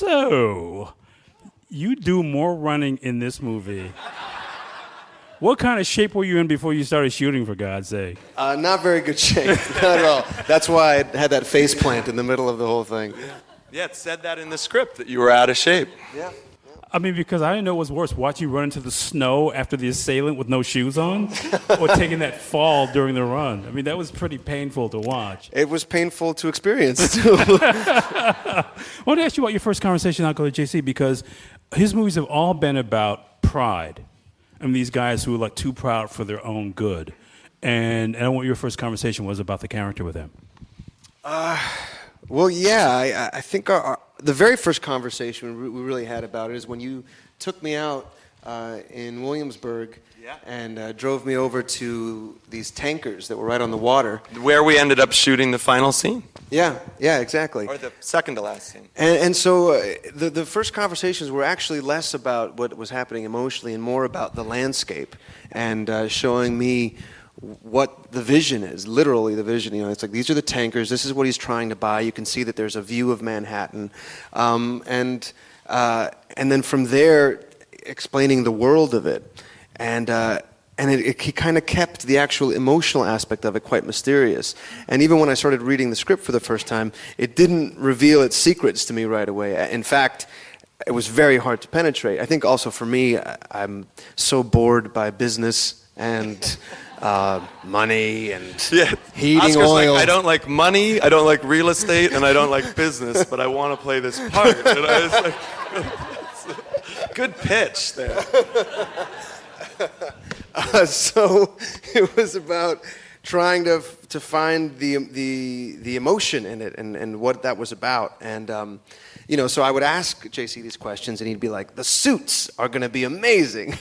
So, you do more running in this movie. What kind of shape were you in before you started shooting, for God's sake? Not very good shape, not at all. That's why I had that face plant in the middle of the whole thing. Yeah, it said that in the script, that you were out of shape. Yeah. I mean, because I didn't know what was worse, watching you run into the snow after the assailant with no shoes on, or taking that fall during the run. I mean, that was pretty painful to watch. It was painful to experience, too. I want to ask you about your first conversation, Uncle JC, because his movies have all been about pride. I mean, these guys who are like too proud for their own good. And I want your first conversation was about the character with him. Well, yeah, I think the very first conversation we really had about it is when you took me out in Williamsburg and drove me over to these tankers that were right on the water. Where we ended up shooting the final scene. Yeah, exactly. Or the second to last scene. And so the first conversations were actually less about what was happening emotionally and more about the landscape and showing me what the vision is, literally the vision. You know, it's like, these are the tankers, this is what he's trying to buy. You can see that there's a view of Manhattan. And then from there, explaining the world of it. And he kind of kept the actual emotional aspect of it quite mysterious. And even when I started reading the script for the first time, it didn't reveal its secrets to me right away. In fact, it was very hard to penetrate. I think also for me, I'm so bored by business and money and heating Oscar's oil. Like, I don't like money, I don't like real estate, and I don't like business, but I want to play this part. And I was like, good pitch there. So it was about trying to find the emotion in it and what that was about. And so I would ask JC these questions, and he'd be like, "The suits are going to be amazing."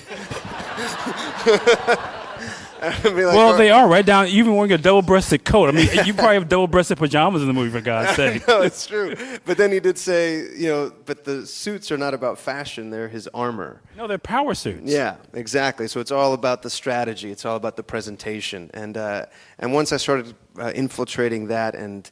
Like, well, they are right down. Even wearing a double-breasted coat. I mean, you probably have double-breasted pajamas in the movie, for God's sake. No, it's true. But then he did say, but the suits are not about fashion; they're his armor. No, they're power suits. Yeah, exactly. So it's all about the strategy. It's all about the presentation. And once I started infiltrating that and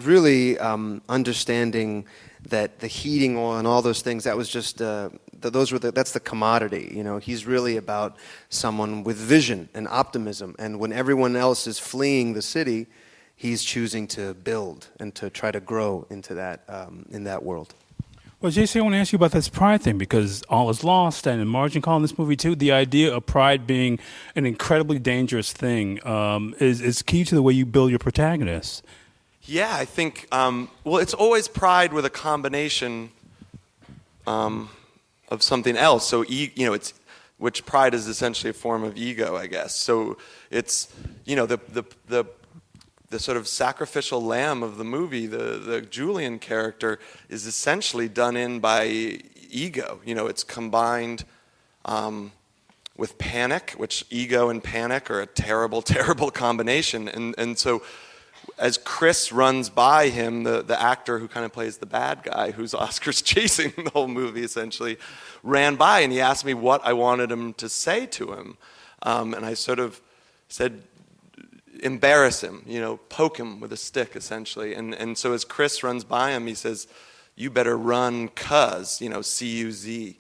really understanding that the heating oil and all those things, that was just that's the commodity. He's really about someone with vision and optimism. And when everyone else is fleeing the city, he's choosing to build and to try to grow into that in that world. Well, JC, I want to ask you about this pride thing, because all is lost, and in Margin Call in this movie too, the idea of pride being an incredibly dangerous thing is key to the way you build your protagonists. Yeah, I think, it's always pride with a combination of something else. So, which pride is essentially a form of ego, I guess. So it's, the sort of sacrificial lamb of the movie, the Julian character, is essentially done in by ego. It's combined with panic, which ego and panic are a terrible, terrible combination. And so as Chris runs by him, the actor who kind of plays the bad guy, who's Oscar's chasing the whole movie essentially, ran by and he asked me what I wanted him to say to him. And I sort of said, embarrass him, poke him with a stick essentially. And so as Chris runs by him, he says, "You better run, cuz," C-U-Z,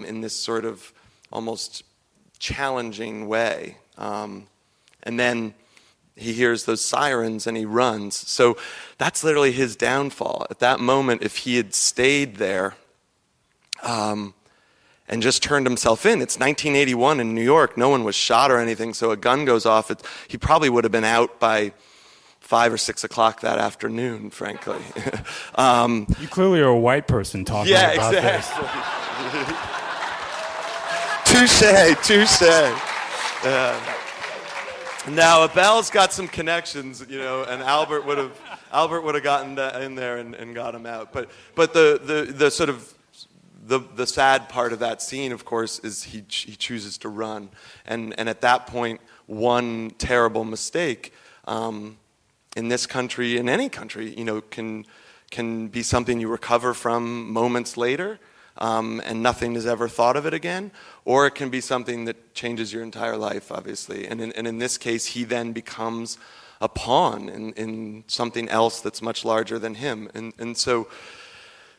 in this sort of almost challenging way. And then he hears those sirens and he runs. So that's literally his downfall. At that moment, if he had stayed there and just turned himself in, it's 1981 in New York, no one was shot or anything, so a gun goes off, he probably would have been out by 5 or 6 o'clock that afternoon, frankly. You clearly are a white person talking about this. Touche. Now, Abel's got some connections, and Albert would have gotten in there and got him out. But the sort of the sad part of that scene, of course, is he chooses to run, and at that point, one terrible mistake in this country, in any country, can be something you recover from moments later. And nothing is ever thought of it again, or it can be something that changes your entire life, obviously. And in this case, he then becomes a pawn in something else that's much larger than him. And so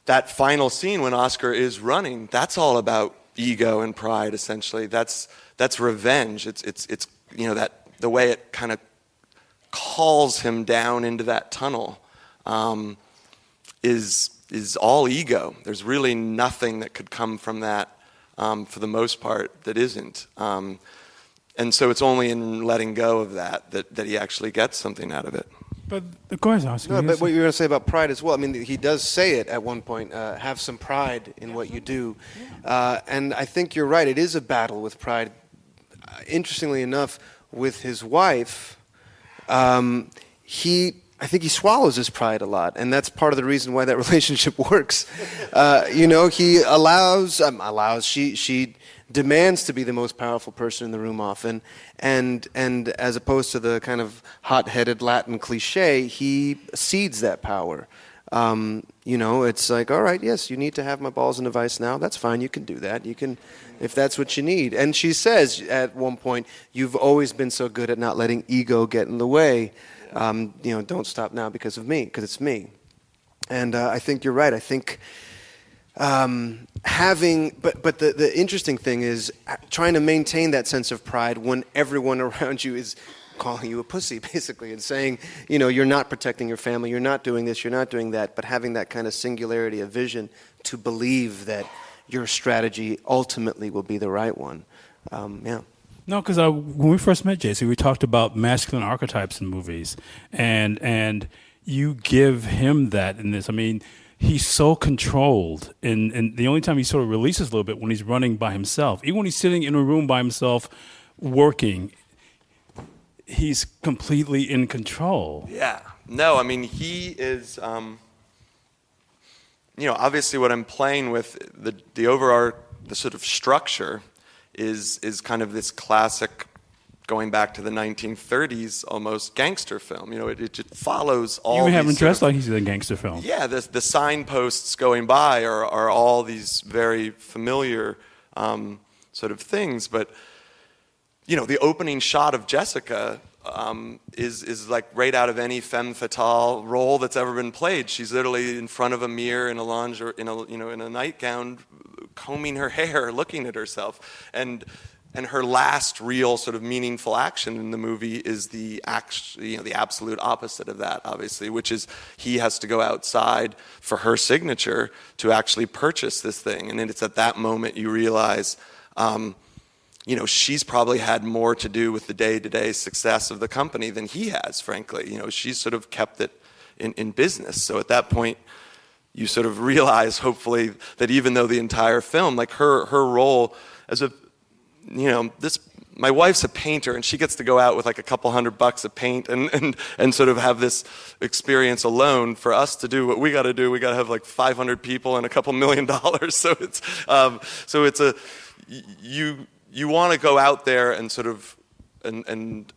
that final scene when Oscar is running, that's all about ego and pride. Essentially, that's revenge. It's that the way it kind of calls him down into that tunnel is all ego. There's really nothing that could come from that for the most part that isn't. And so it's only in letting go of that he actually gets something out of it. But of course, Oscar. No, but what you were going to say about pride as well. I mean, he does say it at one point. Have some pride in what you do, and I think you're right. It is a battle with pride. Interestingly enough, with his wife, I think he swallows his pride a lot, and that's part of the reason why that relationship works. He she demands to be the most powerful person in the room often, and as opposed to the kind of hot-headed Latin cliche, he cedes that power. It's like, all right, yes, you need to have my balls in a vice now. That's fine. You can do that. You can, if that's what you need. And she says at one point, you've always been so good at not letting ego get in the way. Don't stop now because of me, because it's me. And I think you're right. I think but the interesting thing is trying to maintain that sense of pride when everyone around you is calling you a pussy, basically, and saying, you're not protecting your family, you're not doing this, you're not doing that, but having that kind of singularity of vision to believe that your strategy ultimately will be the right one. Yeah. No, because when we first met JC, we talked about masculine archetypes in movies, and you give him that in this. I mean, he's so controlled, and the only time he sort of releases a little bit when he's running by himself. Even when he's sitting in a room by himself working, he's completely in control. Yeah. No, I mean, he is, obviously what I'm playing with, the sort of structure is kind of this classic, going back to the 1930s, almost gangster film. It just follows all. You even have him dressed like he's in a gangster film. Yeah, the signposts going by are all these very familiar sort of things. But the opening shot of Jessica is like right out of any femme fatale role that's ever been played. She's literally in front of a mirror in a lingerie, in a nightgown, combing her hair, looking at herself, and her last real sort of meaningful action in the movie is the absolute opposite of that, obviously, which is he has to go outside for her signature to actually purchase this thing. And then it's at that moment you realize, she's probably had more to do with the day-to-day success of the company than he has, frankly. She's sort of kept it in business. So at that point, you sort of realize, hopefully, that even though the entire film, like her role as a my wife's a painter, and she gets to go out with like a couple $100 of paint and sort of have this experience alone. For us to do what we got to do, we got to have like 500 people and a couple $1 million. So it's you want to go out there and sort of and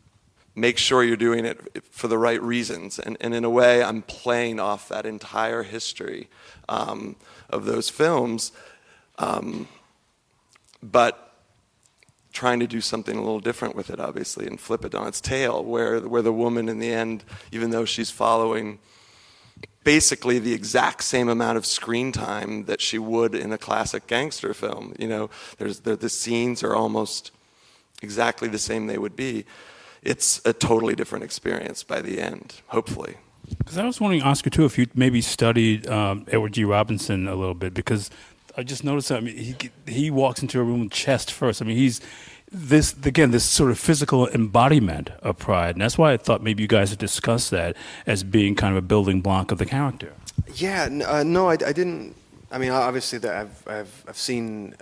make sure you're doing it for the right reasons. And in a way, I'm playing off that entire history of those films, but trying to do something a little different with it, obviously, and flip it on its tail, where the woman in the end, even though she's following basically the exact same amount of screen time that she would in a classic gangster film, the scenes are almost exactly the same they would be. It's a totally different experience by the end, hopefully. Because I was wondering, Oscar, too, if you maybe studied Edward G. Robinson a little bit, because I just noticed that. I mean, he walks into a room chest first. I mean, he's this sort of physical embodiment of pride, and that's why I thought maybe you guys had discussed that as being kind of a building block of the character. Yeah, no, I didn't. I mean, obviously, I've seen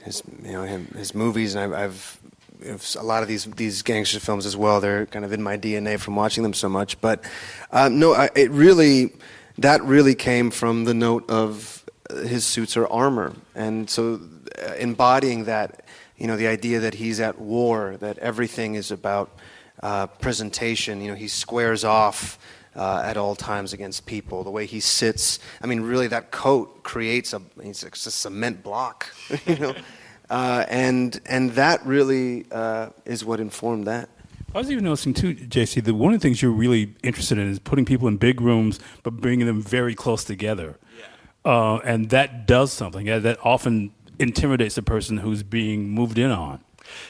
his movies, and I've a lot of these gangster films as well. They're kind of in my DNA from watching them so much. But that really came from the note of his suits are armor, and so embodying that, the idea that he's at war, that everything is about presentation. He squares off at all times against people. The way he sits, I mean, really, that coat creates a cement block, and that really is what informed that. I was even noticing too, JC, that one of the things you're really interested in is putting people in big rooms, but bringing them very close together. and that does something. That often intimidates the person who's being moved in on.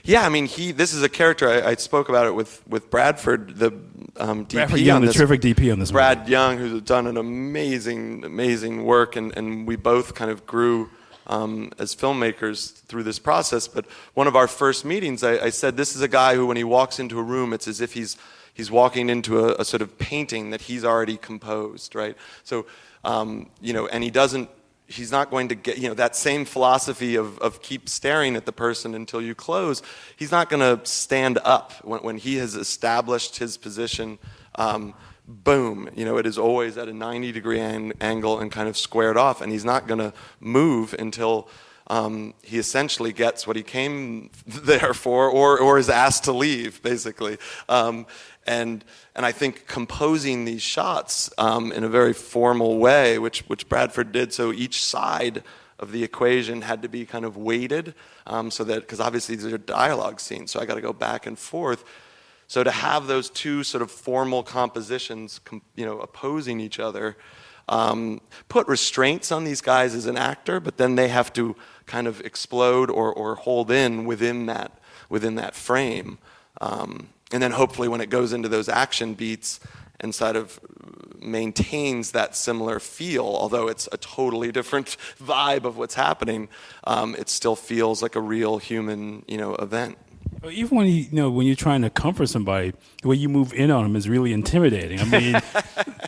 Yeah, I mean, this is a character. I spoke about it with Bradford, the DP Bradford Young, on this, the terrific DP on this Brad movie. Young, who's done an amazing work, and we both kind of grew as filmmakers through this process. But one of our first meetings, I said, this is a guy who, when he walks into a room, it's as if he's walking into a sort of painting that he's already composed, right? So, and he's not going to get, that same philosophy of keep staring at the person until you close. He's not going to stand up when he has established his position. Boom, it is always at a 90-degree angle and kind of squared off, and he's not going to move until he essentially gets what he came there for, or is asked to leave, basically. And I think composing these shots in a very formal way, which Bradford did, so each side of the equation had to be kind of weighted, so that, because obviously these are dialogue scenes, so I got to go back and forth. So to have those two sort of formal compositions, opposing each other, put restraints on these guys as an actor, but then they have to kind of explode or hold in within that frame. And then hopefully when it goes into those action beats and sort of maintains that similar feel, although it's a totally different vibe of what's happening, it still feels like a real human, event. Even when you're trying to comfort somebody, the way you move in on them is really intimidating. I mean,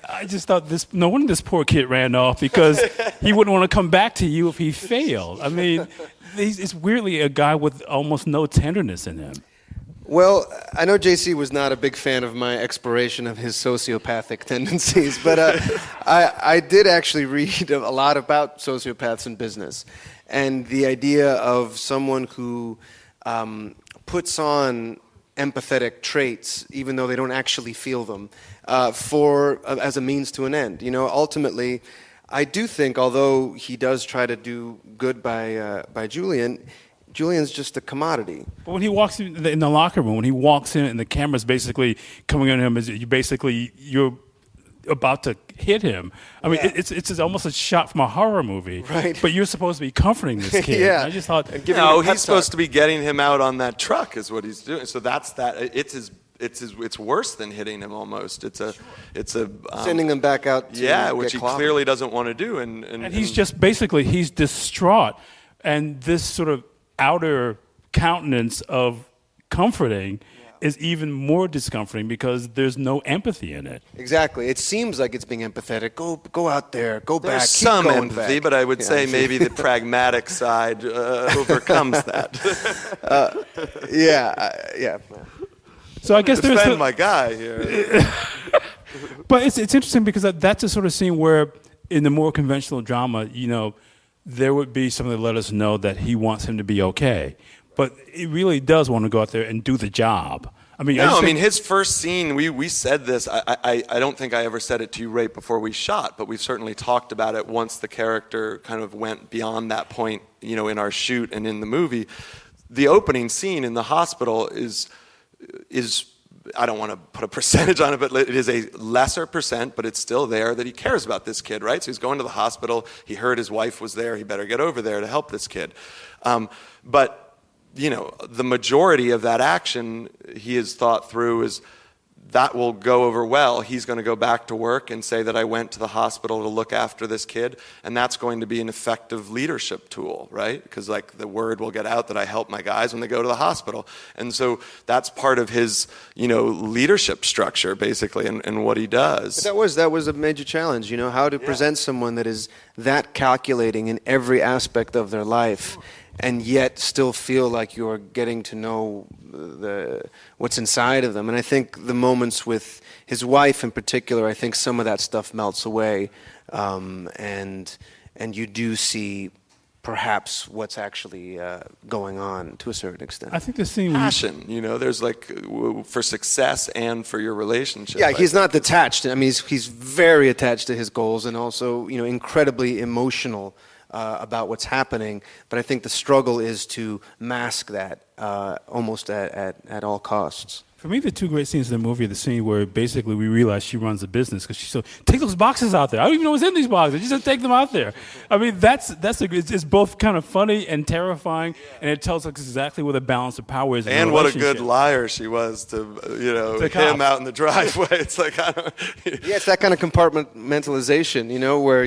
I just thought no wonder this poor kid ran off, because he wouldn't want to come back to you if he failed. I mean, it's weirdly a guy with almost no tenderness in him. Well, I know JC was not a big fan of my exploration of his sociopathic tendencies, but I did actually read a lot about sociopaths in business, and the idea of someone who puts on empathetic traits even though they don't actually feel them as a means to an end. Ultimately, I do think, although he does try to do good by Julian's just a commodity. But when he walks in the locker room, when he walks in and the camera's basically coming on him, you're about to hit him. I mean, it's almost a shot from a horror movie. Right. But you're supposed to be comforting this kid. Yeah. I just thought, he's supposed to be getting him out on that truck, is what he's doing. So that's that. It's worse than hitting him almost. It's sending him back out. Which he clearly doesn't want to do. And he's just basically he's distraught, and this sort of outer countenance of comforting is even more discomforting because there's no empathy in it. Exactly. It seems like it's being empathetic. Go out there. Go back. There's Keep some going empathy, back. but I would say maybe the pragmatic side overcomes that. Yeah. So I guess Defend my guy here. But it's interesting because that's a sort of scene where in the more conventional drama, there would be something to let us know that he wants him to be okay. But he really does want to go out there and do the job. I mean, his first scene, we said this. I don't think I ever said it to you right before we shot, but we've certainly talked about it once the character kind of went beyond that point, in our shoot and in the movie. The opening scene in the hospital is I don't want to put a percentage on it, but it is a lesser percent, but it's still there that he cares about this kid, right? So he's going to the hospital. He heard his wife was there. He better get over there to help this kid. But the majority of that action he has thought through is that will go over well. He's going to go back to work and say that I went to the hospital to look after this kid, and that's going to be an effective leadership tool, right? Because the word will get out that I help my guys when they go to the hospital. And so that's part of his, leadership structure, basically, and what he does. But that was a major challenge, how to present someone that is that calculating in every aspect of their life, and yet still feel like you're getting to know what's inside of them. And I think the moments with his wife in particular, I think some of that stuff melts away, and you do see perhaps what's actually going on to a certain extent. I think the scene passion, there's for success and for your relationship. Yeah, he's not detached. I mean, he's very attached to his goals, and also incredibly emotional about what's happening, but I think the struggle is to mask that almost at all costs. For me, the two great scenes in the movie are the scene where basically we realize she runs a business because she's so, take those boxes out there. I don't even know what's in these boxes. She said, take them out there. I mean, it's both kind of funny and terrifying, and it tells us exactly where the balance of power is. And what a good liar she was to him out in the driveway. It's like, I don't. Yeah, it's that kind of compartmentalization, where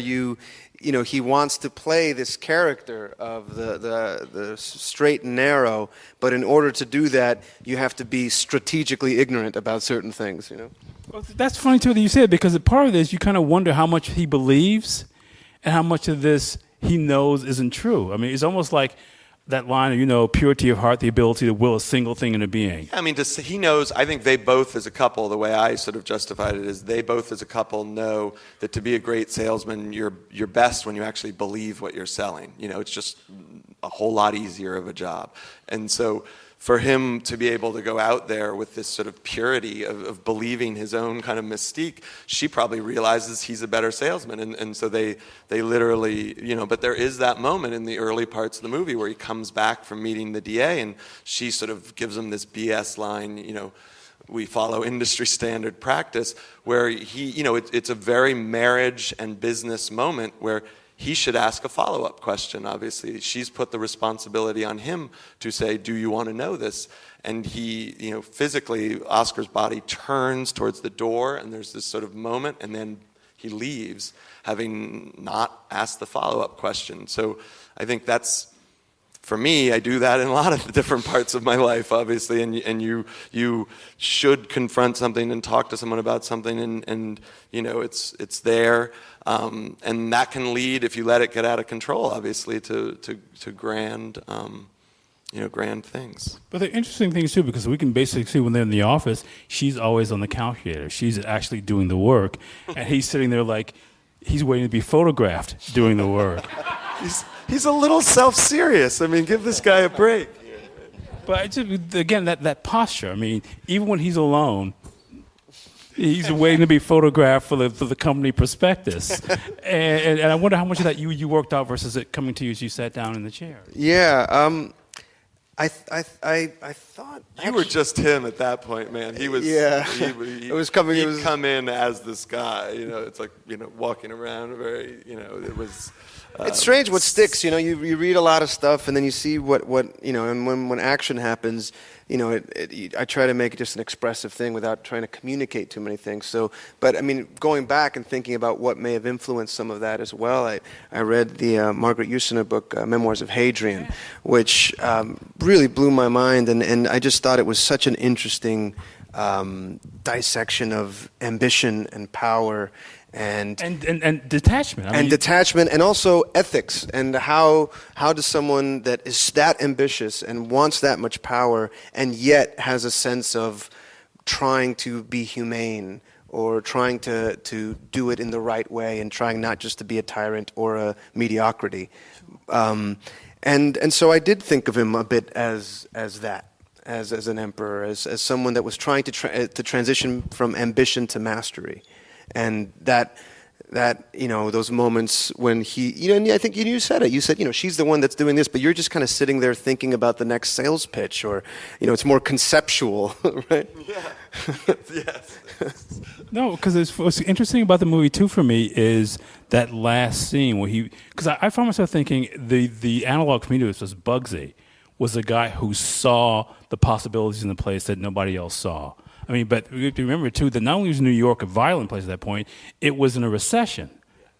he wants to play this character of the straight and narrow, but in order to do that, you have to be strategically ignorant about certain things, Well, that's funny, too, that you said, because part of this, you kind of wonder how much he believes and how much of this he knows isn't true. I mean, it's almost like that line of, purity of heart, the ability to will a single thing into being. I mean, he knows, I think they both as a couple, the way I sort of justified it is they both as a couple know that to be a great salesman, you're best when you actually believe what you're selling. It's just a whole lot easier of a job. And so for him to be able to go out there with this sort of purity of believing his own kind of mystique, she probably realizes he's a better salesman. And so they literally, but there is that moment in the early parts of the movie where he comes back from meeting the DA and she sort of gives him this BS line, we follow industry standard practice, where it's a very marriage and business moment where he should ask a follow-up question, obviously. She's put the responsibility on him to say, do you want to know this? And he, physically, Oscar's body turns towards the door, and there's this sort of moment, and then he leaves, having not asked the follow-up question. So I think that's, for me, I do that in a lot of different parts of my life, obviously, and you should confront something and talk to someone about something, and it's there. And that can lead, if you let it get out of control, obviously, to grand, grand things. But they're interesting things, too, because we can basically see when they're in the office, she's always on the calculator. She's actually doing the work, and he's sitting there like he's waiting to be photographed doing the work. He's a little self-serious. I mean, give this guy a break. But again, that posture. I mean, even when he's alone, he's waiting to be photographed for the company prospectus. and I wonder how much of that you worked out versus it coming to you as you sat down in the chair. Yeah. I thought you were just him at that point, man. He was. Yeah. It was coming. He'd come in as this guy. It's like walking around very. It was. It's strange what sticks. You read a lot of stuff, and then you see what and when action happens, I try to make it just an expressive thing without trying to communicate too many things. So, but I mean, going back and thinking about what may have influenced some of that as well, I read the Margaret Usina book, Memoirs of Hadrian, which really blew my mind, and I just thought it was such an interesting dissection of ambition and power. And detachment. And detachment, and also ethics, and how does someone that is that ambitious and wants that much power and yet has a sense of trying to be humane or trying to do it in the right way and trying not just to be a tyrant or a mediocrity. And so I did think of him a bit as that. As an emperor, as someone that was trying to transition from ambition to mastery. And that those moments when he, and I think you said it. You said, she's the one that's doing this, but you're just kind of sitting there thinking about the next sales pitch, or, it's more conceptual, right? Yeah. Yes. No, because what's interesting about the movie too for me is that last scene where because I found myself thinking the analog for me to this was Bugsy was a guy who saw the possibilities in the place that nobody else saw. I mean, but we have to remember, too, that not only was New York a violent place at that point, it was in a recession,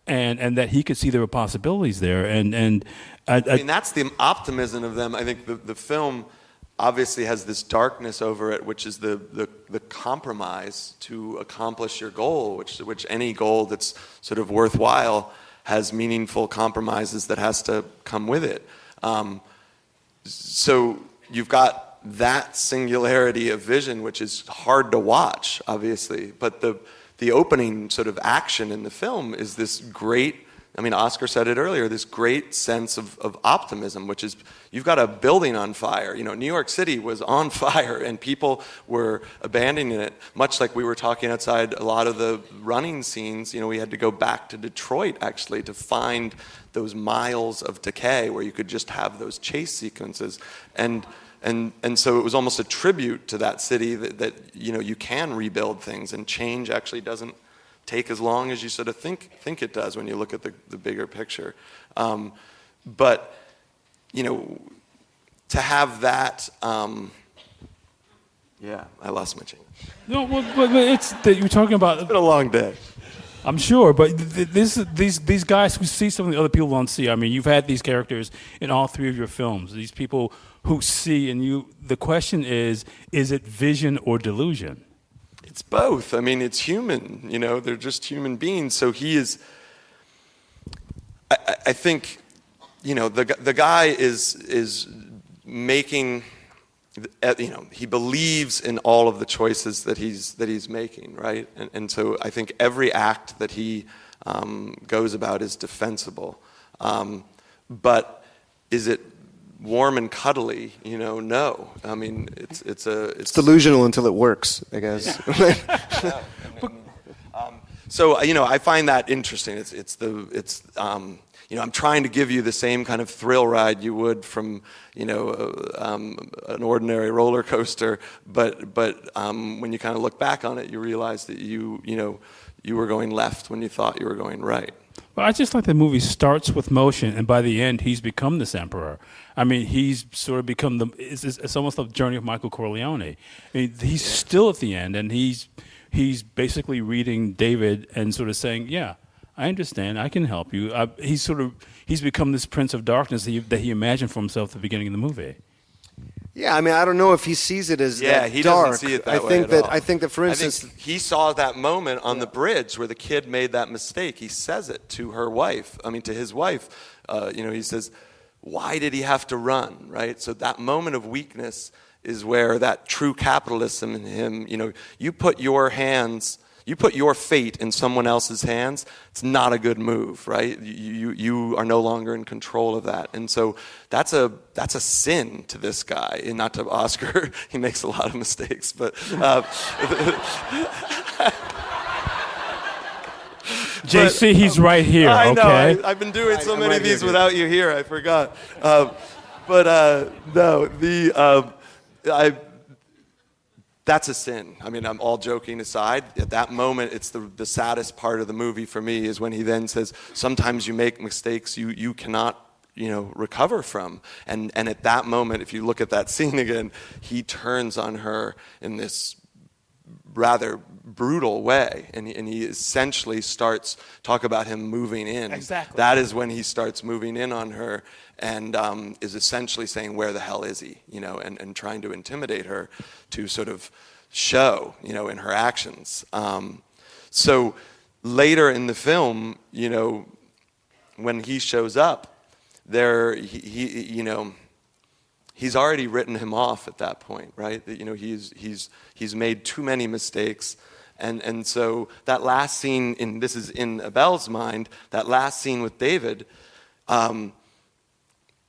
and that he could see there were possibilities there. I mean, that's the optimism of them. I think the film obviously has this darkness over it, which is the compromise to accomplish your goal, which any goal that's sort of worthwhile has meaningful compromises that has to come with it. So you've got that singularity of vision, which is hard to watch, obviously. But the opening sort of action in the film is this great, Oscar said it earlier, this great sense of optimism, which is, you've got a building on fire. New York City was on fire, and people were abandoning it, much like we were talking outside a lot of the running scenes. We had to go back to Detroit, actually, to find those miles of decay where you could just have those chase sequences. And And so it was almost a tribute to that city that you can rebuild things, and change actually doesn't take as long as you sort of think it does when you look at the bigger picture. But to have that, yeah, I lost my chain. No, but it's that you're talking about. It's been a long day. I'm sure, but these guys who see something other people don't see. I mean, you've had these characters in all three of your films. These people who see, and you. The question is it vision or delusion? It's both. I mean, it's human. They're just human beings. So he is. I think, the guy is making. He believes in all of the choices that he's making, right? And so I think every act that he goes about is defensible. But is it warm and cuddly? No. I mean, it's delusional until it works, I guess. Yeah. So I find that interesting. I'm trying to give you the same kind of thrill ride you would from an ordinary roller coaster, but when you kind of look back on it, you realize that you were going left when you thought you were going right. Well, I just like the movie starts with motion, and by the end, he's become this emperor. I mean, he's sort of become it's almost like the journey of Michael Corleone. I mean, he's still at the end, and he's basically reading David and sort of saying, yeah, I understand. I can help you. He's become this prince of darkness that he imagined for himself at the beginning of the movie. Yeah, I mean, I don't know if he sees it as he dark. doesn't see it that way at all. I think that, for instance, he saw that moment on the bridge where the kid made that mistake. He says it to his wife. He says, "Why did he have to run?" Right. So that moment of weakness is where that true capitalism in him. You put your fate in someone else's hands, it's not a good move, right? You are no longer in control of that. And so that's a sin to this guy, and not to Oscar. He makes a lot of mistakes, but JC, he's right here. I know. Okay? I've been doing so many right of these here, without you here. I forgot. That's a sin. I mean, I'm all joking aside. At that moment, it's the saddest part of the movie for me is when he then says, sometimes you make mistakes you cannot, recover from. And at that moment, if you look at that scene again, he turns on her in this rather brutal way. And he essentially starts, talk about him moving in. Exactly. That is when he starts moving in on her and is essentially saying, where the hell is he? And trying to intimidate her to sort of show, in her actions. So later in the film, when he shows up, he's already written him off at that point, right? He's made too many mistakes. And so that last scene, this is in Abel's mind, that last scene with David,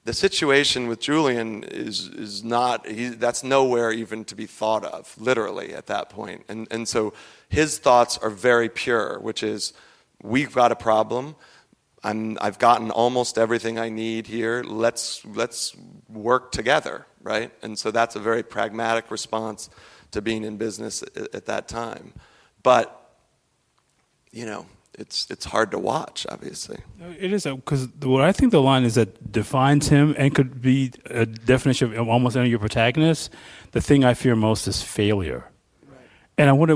the situation with Julian is not, that's nowhere even to be thought of, literally, at that point. And so his thoughts are very pure, which is, we've got a problem. I've gotten almost everything I need here. Let's work together, right? And so that's a very pragmatic response to being in business at that time. But, it's hard to watch, obviously. It is, because what I think the line is that defines him and could be a definition of almost any of your protagonists. The thing I fear most is failure. Right. And I want to.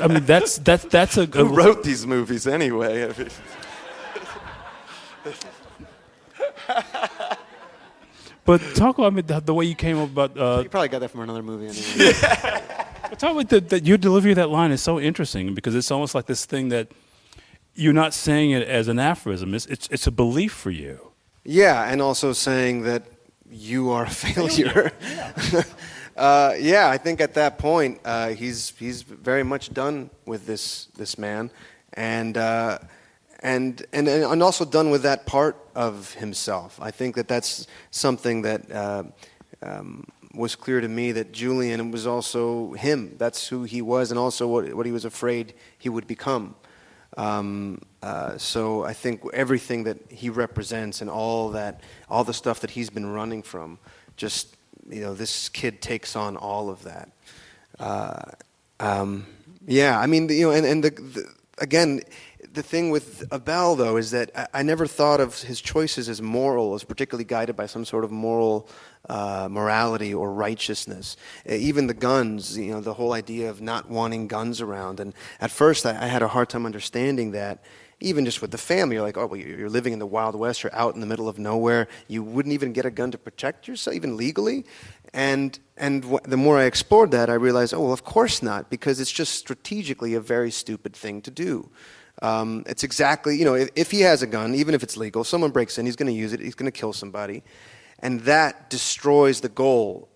I mean, that's a. Who wrote these movies anyway? I mean. But talk about the way you came up about. you probably got that from another movie anyway. But talk about your delivery of that line is so interesting because it's almost like this thing that you're not saying it as an aphorism. It's a belief for you. Yeah, and also saying that you are a failure. I think at that point he's very much done with this man, and also done with that part of himself. I think that's something that was clear to me, that Julian was also him. That's who he was, and also what he was afraid he would become. So I think everything that he represents and all the stuff that he's been running from just this kid takes on all of that. Yeah, I mean, and again, the thing with Abel, though, is that I never thought of his choices as moral, as particularly guided by some sort of moral morality or righteousness. Even the guns, the whole idea of not wanting guns around. And at first, I had a hard time understanding that. Even just with the family, you're like, oh, well, you're living in the Wild West, you're out in the middle of nowhere, you wouldn't even get a gun to protect yourself, even legally. And the more I explored that, I realized, oh, well, of course not, because it's just strategically a very stupid thing to do. It's exactly, if he has a gun, even if it's legal, someone breaks in, he's going to use it, he's going to kill somebody. And that destroys the goal,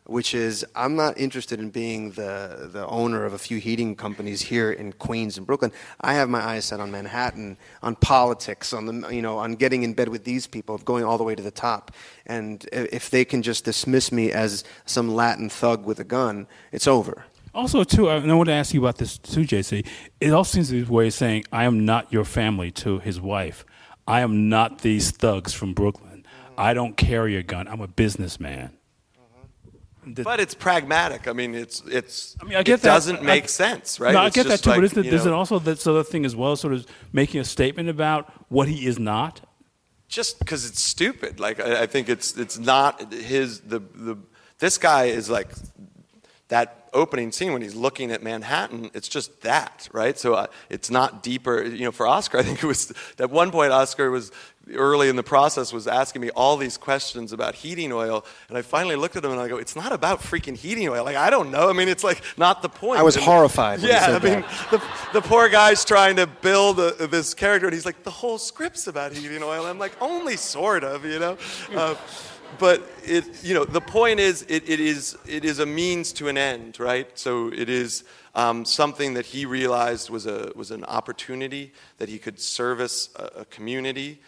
which is, I'm not interested in being the owner of a few heating companies here in Queens and Brooklyn. I have my eyes set on Manhattan, on politics, on getting in bed with these people, going all the way to the top. And if they can just dismiss me as some Latin thug with a gun, it's over. Also, too, I want to ask you about this too, JC. It also seems to be a way of saying, I am not your family to his wife. I am not these thugs from Brooklyn. I don't carry a gun. I'm a businessman. But it's pragmatic. I mean, it doesn't make sense, right? No, I get that too. But is it also this other thing as well, sort of making a statement about what he is not? Just because it's stupid. Like I think it's not his. This guy is like that opening scene when he's looking at Manhattan. It's just that, right? So it's not deeper. For Oscar, I think it was at one point Oscar was early in the process was asking me all these questions about heating oil, and I finally looked at him and I go, it's not about freaking heating oil. Like, I don't know. I mean, it's like not the point. I was horrified when he said the poor guy's trying to build this character, and he's like, the whole script's about heating oil. And I'm like, only sort of, But the point is, it is a means to an end, right? So it is something that he realized was an opportunity that he could service a community.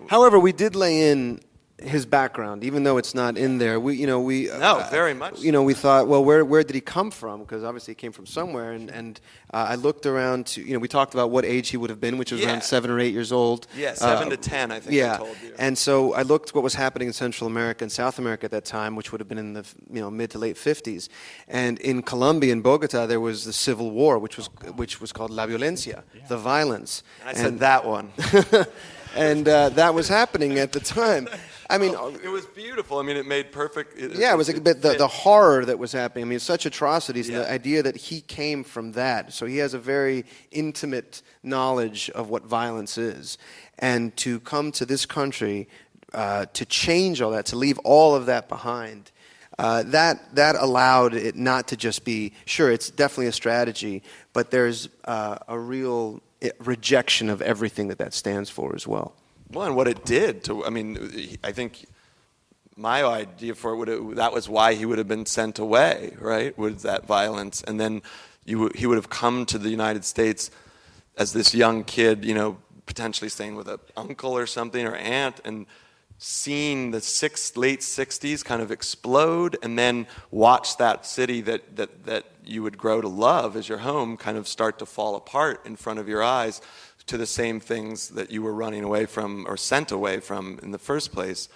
However, we did lay in his background, even though it's not in there. Very much. We thought, well, where did he come from? Because obviously he came from somewhere. And I looked around to, we talked about what age he would have been, which was around 7 or 8 years old. Yeah, 7 to 10, I think. Yeah, I told you. and so I looked what was happening in Central America and South America at that time, which would have been in the mid to late 50s. And in Colombia, in Bogota, there was the Civil War, which was called La Violencia, the violence. And I said that one. And that was happening at the time. I mean, it was beautiful. I mean, it made perfect. It was a bit the horror that was happening. I mean, such atrocities, and the idea that he came from that. So he has a very intimate knowledge of what violence is, and to come to this country to change all that, to leave all of that behind. That allowed it not to just be, sure, it's definitely a strategy, but there's a real rejection of everything that stands for as well. Well, and what it did I think my idea for it that was why he would have been sent away, right? Was that violence, and then he would have come to the United States as this young kid, potentially staying with an uncle or something or aunt, and seeing the late 60s kind of explode, and then watch that city that you would grow to love as your home kind of start to fall apart in front of your eyes to the same things that you were running away from or sent away from in the first place,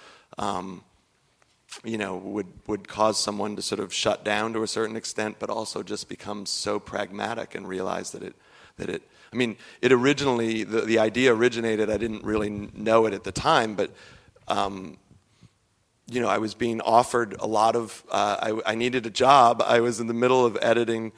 would cause someone to sort of shut down to a certain extent, but also just become so pragmatic and realize that it originally, the idea originated, I didn't really know it at the time, but I was being offered a lot of, I needed a job. I was in the middle of editing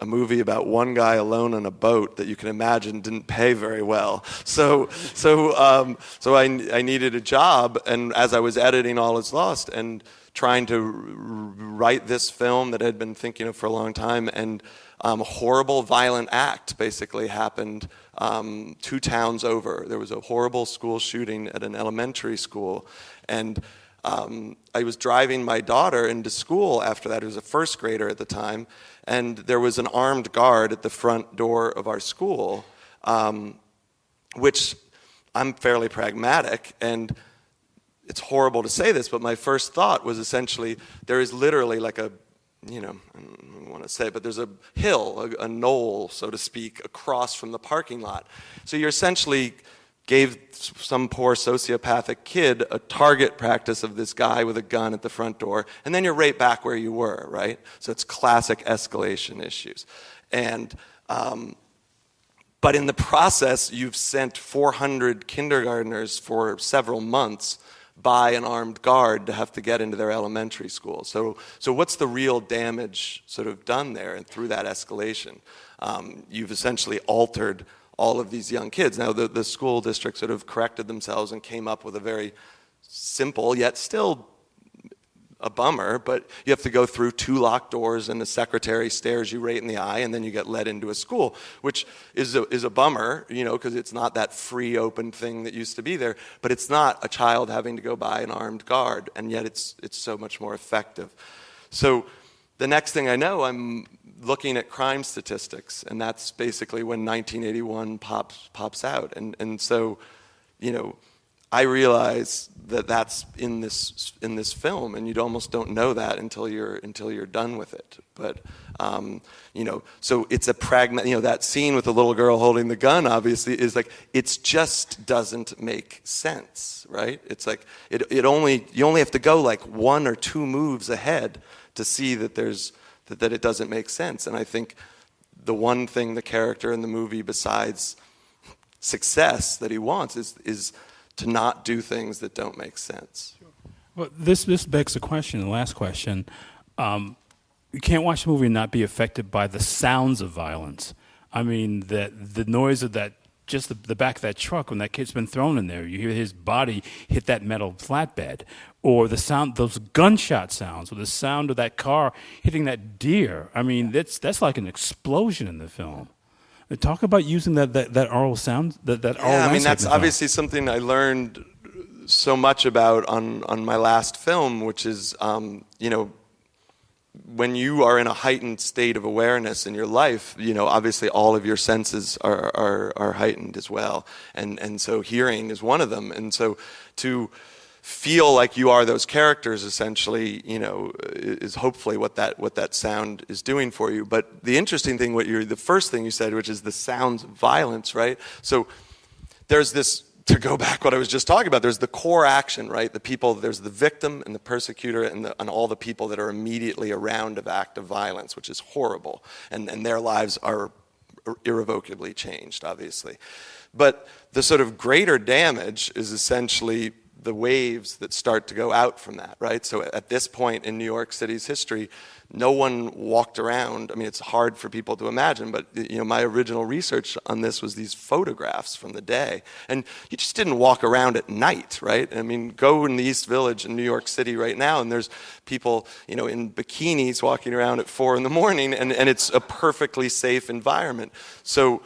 a movie about one guy alone on a boat that you can imagine didn't pay very well. So I needed a job, and as I was editing All Is Lost and trying to write this film that I had been thinking of for a long time, and a horrible, violent act basically happened 2 towns over. There was a horrible school shooting at an elementary school, and I was driving my daughter into school after that. It was a first grader at the time, and there was an armed guard at the front door of our school, which I'm fairly pragmatic, and it's horrible to say this, but my first thought was essentially there is literally like a, I don't want to say it, but there's a hill, a knoll, so to speak, across from the parking lot. So you're essentially gave some poor sociopathic kid a target practice of this guy with a gun at the front door, and then you're right back where you were, right? So it's classic escalation issues. And but in the process, you've sent 400 kindergartners for several months by an armed guard to have to get into their elementary school. So what's the real damage sort of done there and through that escalation? You've essentially altered all of these young kids. Now, the school district sort of corrected themselves and came up with a very simple, yet still a bummer, but you have to go through 2 locked doors and the secretary stares you right in the eye and then you get led into a school, which is a bummer, because it's not that free, open thing that used to be there, but it's not a child having to go by an armed guard, and yet it's so much more effective. So the next thing I know, I'm looking at crime statistics, and that's basically when 1981 pops out. And so, I realize that that's in this film, and you almost don't know that until you're done with it. But so it's a pragmatic. That scene with the little girl holding the gun obviously is like it just doesn't make sense, right? It's like you only have to go like 1 or 2 moves ahead to see that that it doesn't make sense. And I think the one thing the character in the movie, besides success, that he wants is to not do things that don't make sense. Well, this begs the question, the last question. You can't watch the movie and not be affected by the sounds of violence. I mean, the noise of that, just the back of that truck when that kid's been thrown in there. You hear his body hit that metal flatbed. Or the sound, those gunshot sounds, or the sound of that car hitting that deer. I mean, that's like an explosion in the film. Talk about using that oral sound, that oral landscape. I mean, that's obviously something I learned so much about on my last film, which is, when you are in a heightened state of awareness in your life, obviously all of your senses are heightened as well, and so hearing is one of them, and so to feel like you are those characters essentially, is hopefully what that sound is doing for you. But the interesting thing, the first thing you said, which is the sounds of violence, right? So there's this, to go back what I was just talking about, there's the core action, right? There's the victim and the persecutor and all the people that are immediately around of act of violence, which is horrible. And their lives are irrevocably changed, obviously. But the sort of greater damage is essentially the waves that start to go out from that, right? So at this point in New York City's history, no one walked around. I mean, it's hard for people to imagine, but my original research on this was these photographs from the day. And you just didn't walk around at night, right? I mean, go in the East Village in New York City right now, and there's people, in bikinis walking around at 4 a.m, and it's a perfectly safe environment. So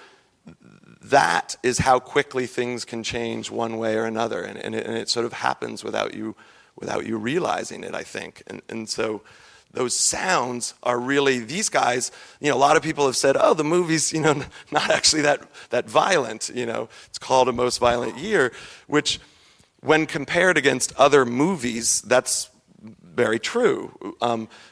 that is how quickly things can change one way or another, and it sort of happens without you realizing it, I think. And so those sounds are really, these guys, a lot of people have said, oh, the movie's, not actually that violent, it's called A Most Violent Year, which when compared against other movies, that's very true.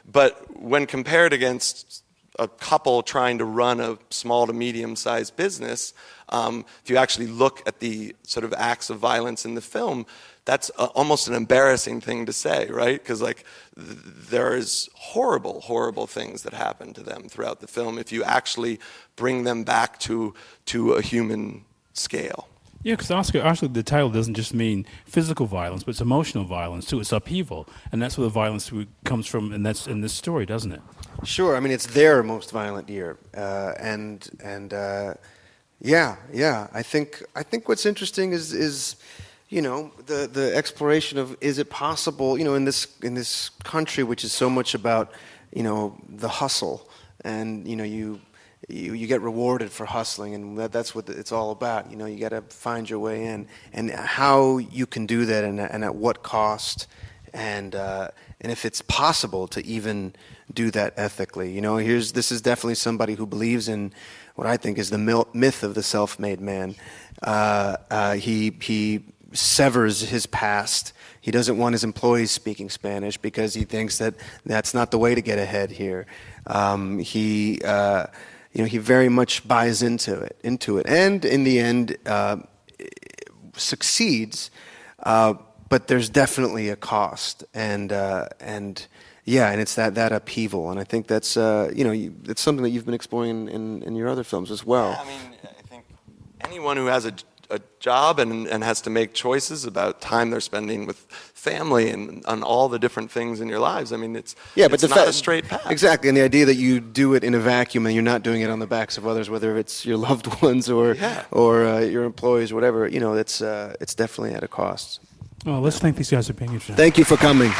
But when compared against a couple trying to run a small to medium-sized business, if you actually look at the sort of acts of violence in the film, that's almost an embarrassing thing to say, right? Because there is horrible, horrible things that happen to them throughout the film if you actually bring them back to a human scale. Yeah, because Oscar, the title doesn't just mean physical violence, but it's emotional violence too. It's upheaval, and that's where the violence comes from, and that's in this story, doesn't it? Sure. I mean, it's their most violent year, yeah. I think what's interesting is the exploration of, is it possible, in this country which is so much about the hustle, and you get rewarded for hustling, and that's what it's all about. You got to find your way in, and how you can do that, and at what cost, and if it's possible to even do that ethically. This is definitely somebody who believes in what I think is the myth of the self-made man. He severs his past. He doesn't want his employees speaking Spanish because he thinks that that's not the way to get ahead here. He very much buys into it. And in the end, succeeds, but there's definitely a cost, and it's that upheaval, and I think that's it's something that you've been exploring in your other films as well. Yeah, I mean, I think anyone who has a job and has to make choices about time they're spending with family and on all the different things in your lives. I mean, it's not a straight path. Exactly, and the idea that you do it in a vacuum and you're not doing it on the backs of others, whether it's your loved ones or your employees or whatever, it's definitely at a cost. Well, let's thank these guys for being here tonight. Thank you for coming.